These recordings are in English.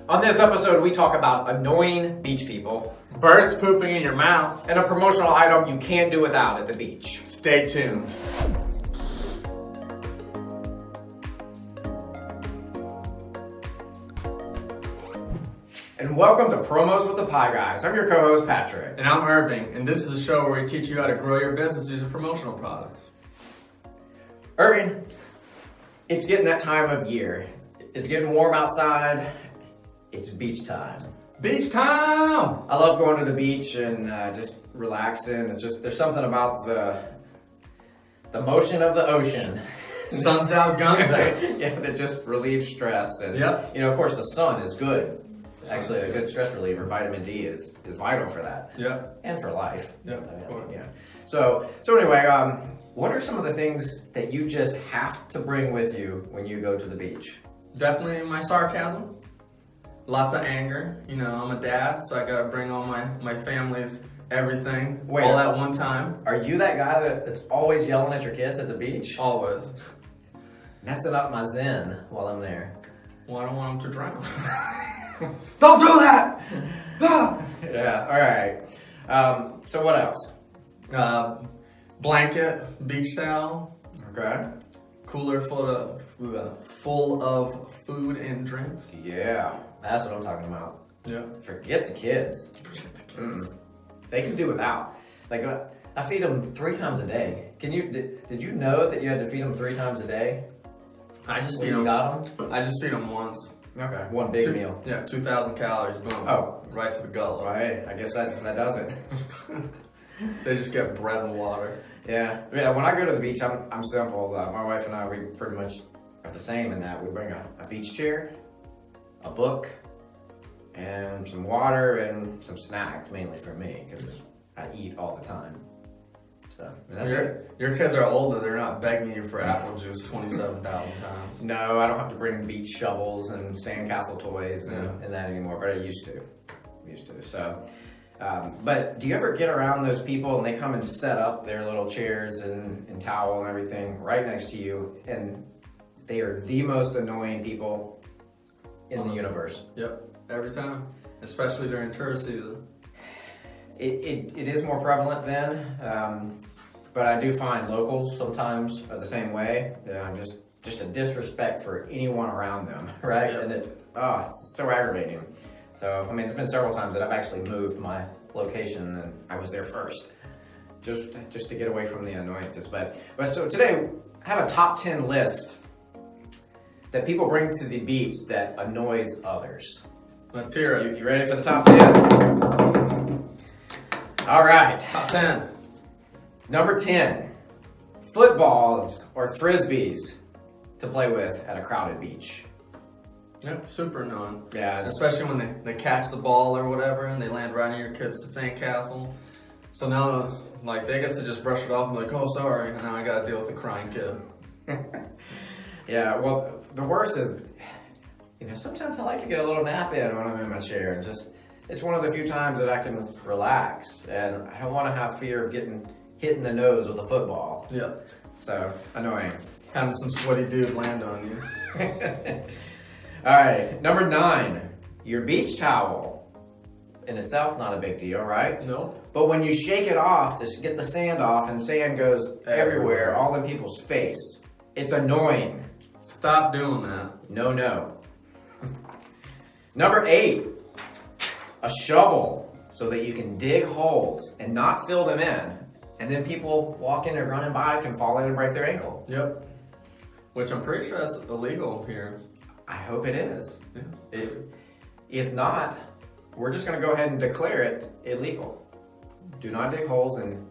On this episode, we talk about annoying beach people Birds pooping in your mouth. and a promotional item you can't do without at the beach. Stay tuned. And welcome to Promos with the Pie Guys. I'm your co-host, Patrick. And I'm Irving, and this is a show where we teach you how to grow your business using promotional products. Irving, it's getting that time of year. It's getting warm outside. It's beach time. Beach time! I love going to the beach and just relaxing. There's something about the motion of the ocean. Sun's out, guns out. Yeah, that just relieves stress. And, Yep. you know, of course, the sun is good. Sun's Actually, a good. good stress reliever. Vitamin D is vital for that. Yep. And for life. Yep, of course. Yeah. So anyway, what are some of the things that you just have to bring with you when you go to the beach? Definitely my sarcasm. Lots of anger. You know, I'm a dad, so I gotta bring all my family's everything Wait. all at one time. Are you that guy that's always yelling at your kids at the beach? Always. Messing up my zen while I'm there. Well, I don't want them to drown. Don't do that! Yeah, alright. So what else? Blanket, beach towel, Okay. cooler full of food and drinks. Yeah, that's what I'm talking about. Yeah. Forget the kids. They can do without. Like, I feed them 3 times a day. Did you know that you had to feed them 3 times a day? I just When feed you them. got them? I just feed them once. Okay. One big meal. Yeah, 2,000 calories. Boom. Oh. Right to the gullet. Right, I guess that does it. They just get bread and water. Yeah. When I go to the beach, I'm simple. My wife and I, we pretty much are the same in that we bring a beach chair, a book, and some water and some snacks, mainly for me, because I eat all the time. So that's it. Your kids are older. They're not begging you for apple juice 27,000 times. No, I don't have to bring beach shovels and sandcastle toys and that anymore, but I used to. So, but do you ever get around those people and they come and set up their little chairs and towel and everything right next to you, and they are the most annoying people in the universe? Yep, every time, especially during tourist season. It is more prevalent then, but I do find locals sometimes are the same way. Just a disrespect for anyone around them, right? Yep. And it's so aggravating. So, I mean, it's been several times that I've actually moved my location and I was there first, just to get away from the annoyances. But so today, I have a top 10 list that people bring to the beach that annoys others. Let's hear it. You ready for the top 10? All right. Top 10. Number 10, footballs or frisbees to play with at a crowded beach. Yep, super annoying. Yeah, Especially when they catch the ball or whatever and they land right in your kid's sandcastle. So now, like, they get to just brush it off and be like, oh, sorry, and now I gotta deal with the crying kid. yeah. Well, the worst is, sometimes I like to get a little nap in when I'm in my chair, and it's one of the few times that I can relax, and I don't want to have fear of getting hit in the nose with a football. Yep. So annoying. Having some sweaty dude land on you. All right, number 9, your beach towel. In itself, not a big deal, right? Nope. But when you shake it off to get the sand off and sand goes everywhere, all in people's face, it's annoying. Stop doing that. No. Number 8, a shovel so that you can dig holes and not fill them in. And then people walking or running by can fall in and break their ankle. Yep. Which I'm pretty sure that's illegal here. I hope it is. Yeah. If not, we're just going to go ahead and declare it illegal. Do not dig holes and,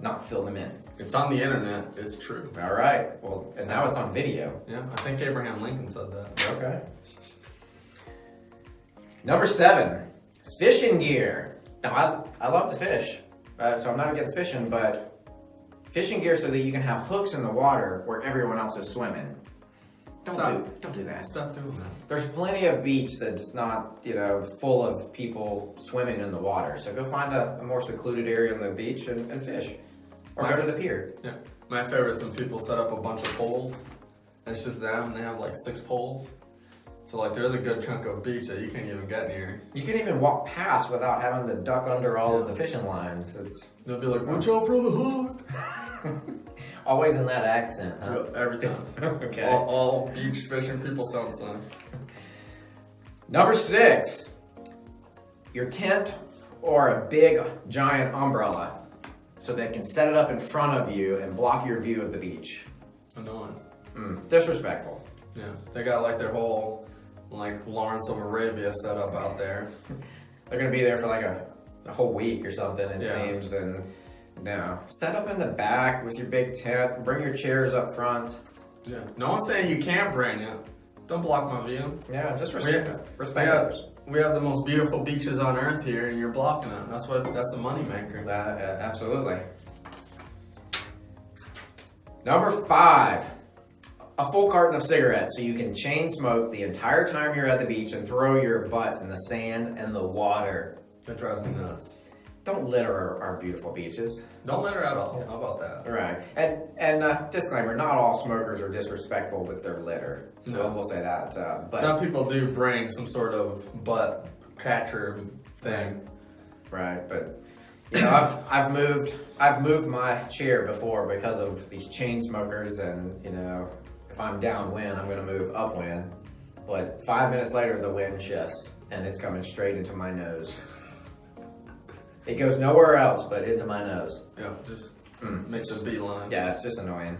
not fill them in. It's on the internet. It's true. All right. Well, and now it's on video. Yeah, I think Abraham Lincoln said that. Okay. Number 7, fishing gear. Now, I love to fish, so I'm not against fishing, but fishing gear so that you can have hooks in the water where everyone else is swimming. Don't do that. Stop doing that. There's plenty of beach that's not, full of people swimming in the water. So go find a more secluded area on the beach and fish. Or go to the pier. Yeah. My favorite is when people set up a bunch of poles. And it's just them and they have like 6 poles. So like there's a good chunk of beach that you can't even get near. You can even walk past without having to duck under all of the fishing lines. It's They'll be like, watch out for the hook. always in that accent, huh? Yeah, every time. Okay. All beach fishing people sound the same. Number 6, your tent or a big giant umbrella so they can set it up in front of you and block your view of the beach. Annoying. Disrespectful. Yeah, they got like their whole like Lawrence of Arabia set up out there. They're gonna be there for like a whole week or something, it Yeah. seems, and no. Set up in the back with your big tent, bring your chairs up front. Yeah. No one's saying you can't bring it. Don't block my view. Yeah, just Yeah. respect others. We have the most beautiful beaches on earth here, and you're blocking it. That's the money maker. Absolutely. Number 5, a full carton of cigarettes so you can chain smoke the entire time you're at the beach and throw your butts in the sand and the water. That drives me nuts. Don't litter our beautiful beaches. Don't let her at all. How about that? Right. And disclaimer, not all smokers are disrespectful with their litter. So No. we'll say that. But Some people do bring some sort of butt catcher thing. right, but you know, I've moved my chair before because of these chain smokers, and you know, if I'm downwind, I'm gonna move upwind. But 5 minutes later, the wind shifts and it's coming straight into my nose. It goes nowhere else but into my nose. Yeah, just makes a beeline. Yeah, it's just annoying.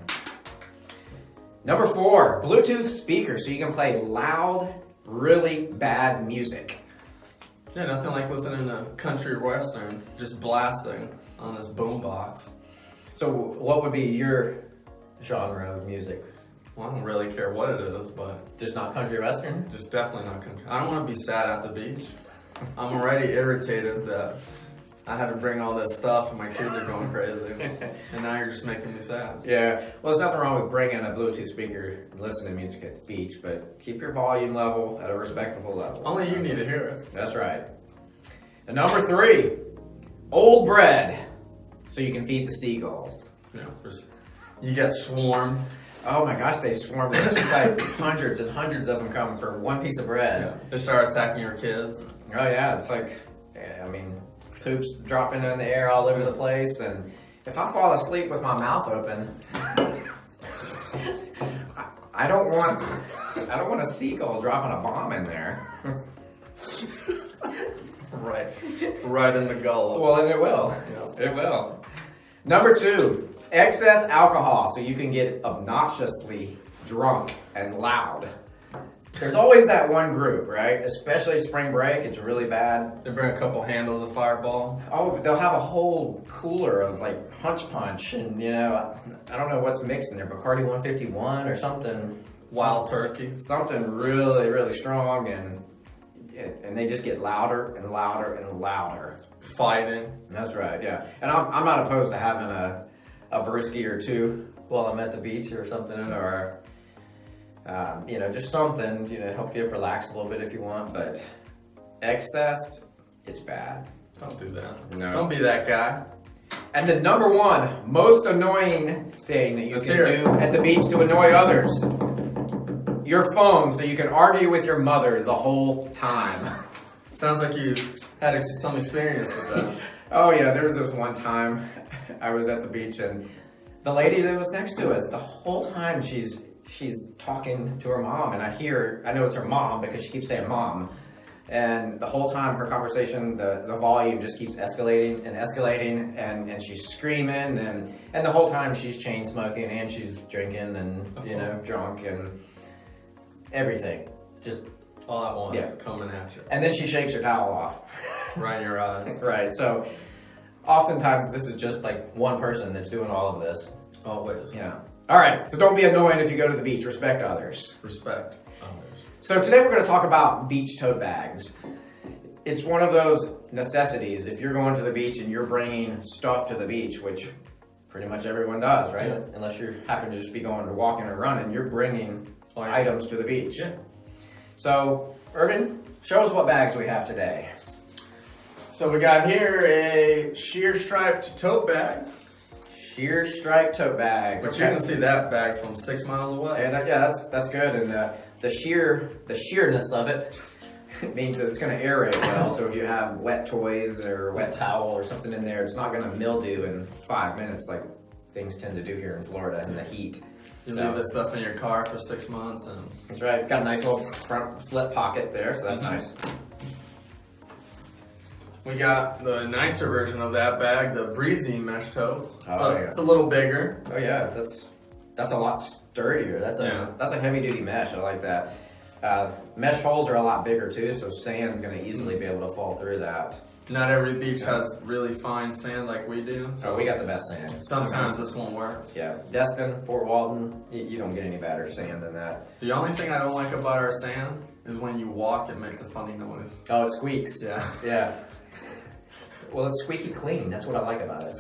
Number 4, Bluetooth speaker so you can play loud, really bad music. Yeah, nothing like listening to country western, just blasting on this boombox. So what would be your genre of music? Well, I don't really care what it is, but Just not country western? just definitely not country. I don't want to be sad at the beach. I'm already irritated that I had to bring all this stuff and my kids are going crazy. And now you're just making me sad. Yeah, well, there's nothing wrong with bringing a Bluetooth speaker and listening to music at the beach, but keep your volume level at a respectable level. Only you need to hear it. That's right. And number 3, old bread so you can feed the seagulls. You know, you get swarmed. Oh my gosh, they swarm. There's just like hundreds and hundreds of them come for one piece of bread. They start attacking your kids. Oh yeah, it's like, I mean, poops dropping in the air all over the place, and if I fall asleep with my mouth open, I don't want a seagull dropping a bomb in there. Right in the gullet. Well, and it will. Yeah. It will. Number 2, excess alcohol so you can get obnoxiously drunk and loud. There's always that one group, right? Especially spring break, it's really bad. They bring a couple handles of Fireball. Oh, they'll have a whole cooler of like Hunch Punch, and you know, I don't know what's mixed in there, Bacardi 151 or something. Wild Turkey. Something really, really strong, and they just get louder and louder and louder. Fighting. That's right, yeah. And I'm not opposed to having a brewski or two while I'm at the beach or something, or you know, just something, you know, help you relax a little bit if you want, but excess, it's bad. Don't do that. No. Don't be that guy. And the number 1 most annoying thing that you Let's can hear it. do at the beach to annoy others, your phone so you can argue with your mother the whole time. Sounds like you had some experience with that. Oh yeah, there was this one time I was at the beach and the lady that was next to us, the whole time she's talking to her mom, and I know it's her mom because she keeps saying mom. And the whole time her conversation, the volume just keeps escalating and escalating, and she's screaming, and the whole time she's chain smoking and she's drinking and, you know, drunk and everything. Just, All at once, Yeah. coming at you. and then she shakes her towel off. Right in your eyes. Right, so oftentimes this is just like one person that's doing all of this. Always. Yeah. All right, so don't be annoying if you go to the beach. Respect others. Respect others. So today we're going to talk about beach tote bags. It's one of those necessities. If you're going to the beach and you're bringing stuff to the beach, which pretty much everyone does, right? Yeah. Unless you happen to just be going to walking or running, you're bringing Like- items to the beach. Yeah. So, Urban, show us what bags we have today. So we got here a sheer striped tote bag. Sheer stripe tote bag. But you can see that bag from 6 miles away. And yeah, that's good. And the sheerness of it means that it's going to aerate well. So if you have wet toys or wet towel or something in there, it's not going to mildew in 5 minutes like things tend to do here in Florida in the heat. You leave this stuff in your car for 6 months, and that's right. It's got a nice little front slip pocket there, so that's nice. We got the nicer version of that bag, the Breezy mesh tote. So yeah. it's a little bigger. Oh yeah, that's a lot sturdier. That's a heavy duty mesh. I like that. Mesh holes are a lot bigger too, so sand's going to easily be able to fall through that. Not every beach has really fine sand like we do. So we got the best sand. Sometimes this won't work. Yeah, Destin, Fort Walton, you don't get any better sand than that. The only thing I don't like about our sand is when you walk, it makes a funny noise. Oh, it squeaks. Yeah. Yeah. Well, it's squeaky clean. That's what I like about it.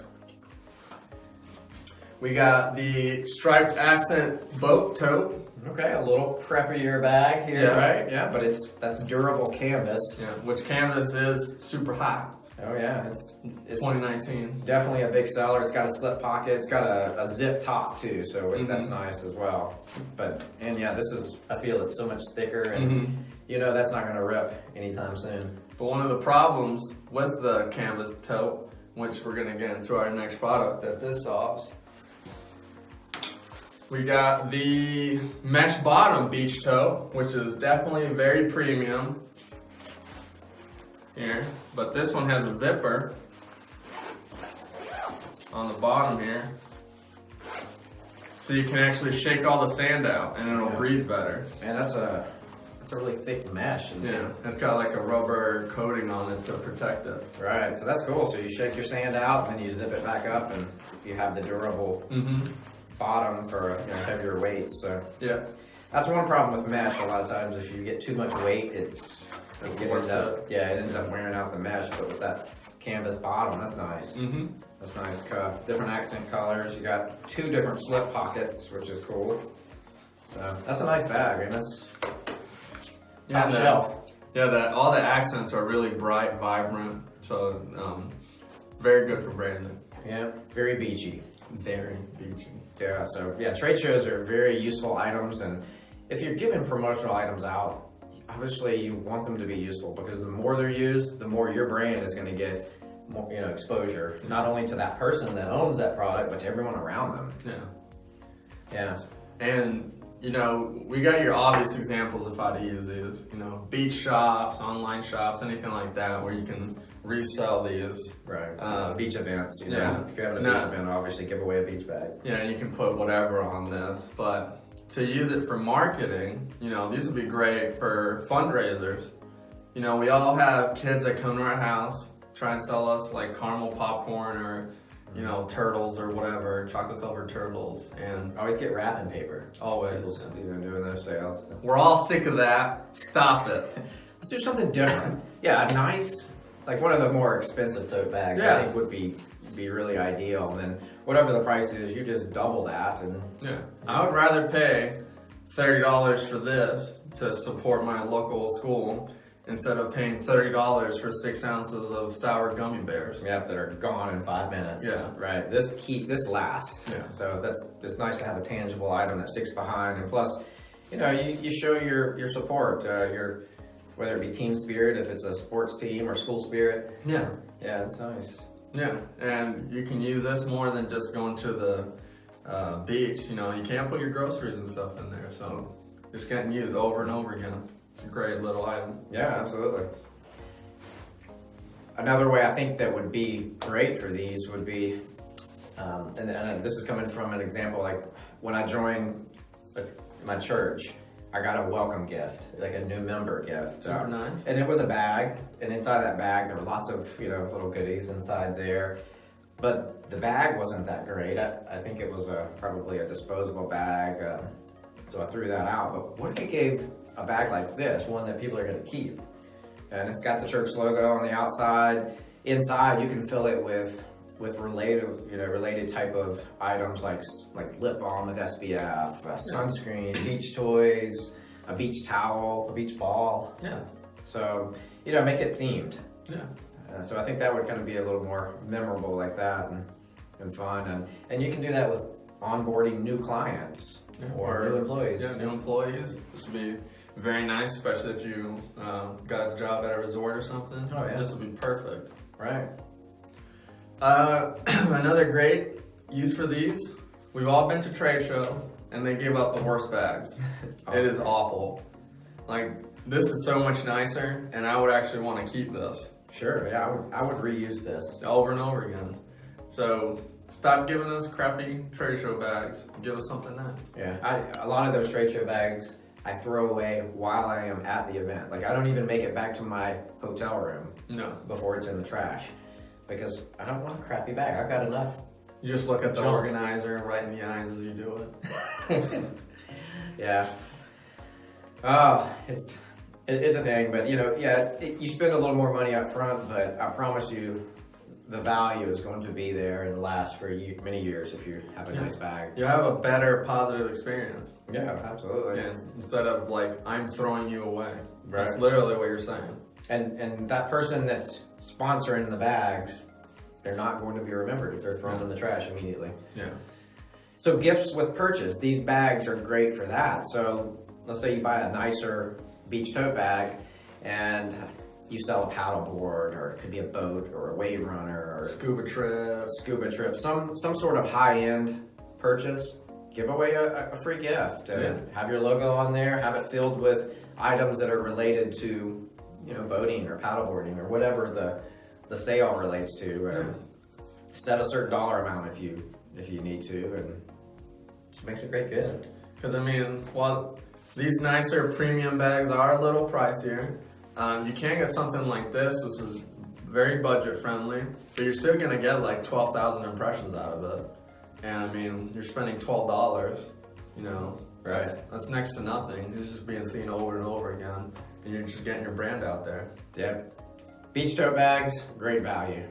We got the striped accent boat tote. Okay, a little preppier bag here, right? Yeah, but that's durable canvas. Yeah, which canvas is super hot. Oh yeah, it's 2019. Definitely a big seller. It's got a slip pocket. It's got a zip top too, so that's nice as well. And yeah, I feel it's so much thicker, and you know that's not going to rip anytime soon. But one of the problems with the canvas tote, which we're going to get into our next product that this solves, we got the mesh bottom beach tote, which is definitely very premium here. But this one has a zipper on the bottom here. So you can actually shake all the sand out and it'll breathe better. Man, that's a really thick mesh. Yeah, it's got like a rubber coating on it to protect it. Right, so that's cool. So you shake your sand out and then you zip it back up and you have the durable bottom for heavier weights. So yeah, that's one problem with mesh. A lot of times, if you get too much weight, it ends up wearing out the mesh. But with that canvas bottom, that's nice. That's nice. Different accent colors. You got 2 different slip pockets, which is cool. So that's a nice bag. I mean, that's top shelf. Yeah, all the accents are really bright, vibrant. So very good for branding. Yeah, very beachy. Very beachy. Yeah, so yeah, trade shows are very useful items, and if you're giving promotional items out, obviously you want them to be useful because the more they're used, the more your brand is going to get more, exposure, not only to that person that owns that product, but to everyone around them. Yeah. And we got your obvious examples of how to use these. Beach shops, online shops, anything like that, where you can resell these. Right. Beach events. If you're having a beach event, obviously give away a beach bag. Yeah, and you can put whatever on this. But to use it for marketing, these would be great for fundraisers. We all have kids that come to our house, try and sell us like caramel popcorn or turtles or whatever, chocolate covered turtles, and always get wrapping paper. Always. Doing those sales. We're all sick of that. Stop it. Let's do something different. Yeah, a nice, like one of the more expensive tote bags. I think would be really ideal. And then whatever the price is, you just double that. And I would rather pay $30 for this to support my local school instead of paying $30 for 6 ounces of sour gummy bears. Yeah, that are gone in 5 minutes. Yeah. Right. This lasts. Yeah. So it's nice to have a tangible item that sticks behind, and plus, you show your support, whether it be team spirit, if it's a sports team, or school spirit. Yeah. Yeah, it's nice. Yeah, and you can use this more than just going to the beach. You can't put your groceries and stuff in there, so it's getting used over and over again. It's a great little item. Yeah, absolutely. Another way I think that would be great for these would be, and this is coming from an example, like when I joined my church, I got a welcome gift, like a new member gift. Super nice. And it was a bag, and inside that bag there were lots of little goodies inside there. But the bag wasn't that great. I think it was probably a disposable bag, so I threw that out. But what if you gave a bag like this, one that people are going to keep? And it's got the church logo on the outside. Inside, you can fill it with related type of items like lip balm with SPF, sunscreen, beach toys, a beach towel, a beach ball. Yeah. So make it themed. Yeah. So I think that would kind of be a little more memorable like that and fun, and you can do that with onboarding new clients. or new employees. Yeah, new employees. This would be very nice, especially if you got a job at a resort or something. Oh, yeah. This would be perfect. Right. Another great use for these, we've all been to trade shows and they give out the worst bags. It is awful. Like, this is so much nicer and I would actually want to keep this Sure, yeah, I would reuse this. over and over again. So stop giving us crappy trade show bags. Give us something nice. Yeah, a lot of those trade show bags I throw away while I am at the event. Like, I don't even make it back to my hotel room No. before it's in the trash because I don't want a crappy bag. I've got enough. You just look at the Junk. organizer right in the eyes as you do it. Yeah. Oh, it's a thing, but you spend a little more money up front, but I promise you, the value is going to be there and last for many years if you have a nice bag. You have a better positive experience. Yeah, absolutely. Yeah, instead of like, I'm throwing you away. That's Right. literally what you're saying. And that person that's sponsoring the bags, they're not going to be remembered if they're thrown in the trash immediately. Yeah. So gifts with purchase, these bags are great for that. So let's say you buy a nicer beach tote bag and you sell a paddle board, or it could be a boat or a wave runner or Scuba trip. scuba trip, some sort of high-end purchase. Give away a free gift and have your logo on there, have it filled with items that are related to, boating or paddleboarding or whatever the sale relates to. And set a certain dollar amount if you need to, and just makes a great gift. Because while these nicer premium bags are a little pricier, you can get something like this, which is very budget friendly, but you're still gonna get like 12,000 impressions out of it. And you're spending $12, Right. That's next to nothing. It's just being seen over and over again, and you're just getting your brand out there. Yep. Beach tote bags, great value.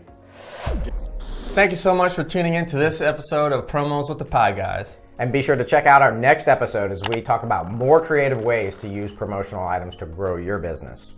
Thank you so much for tuning in to this episode of Promos with the Pie Guys. And be sure to check out our next episode as we talk about more creative ways to use promotional items to grow your business.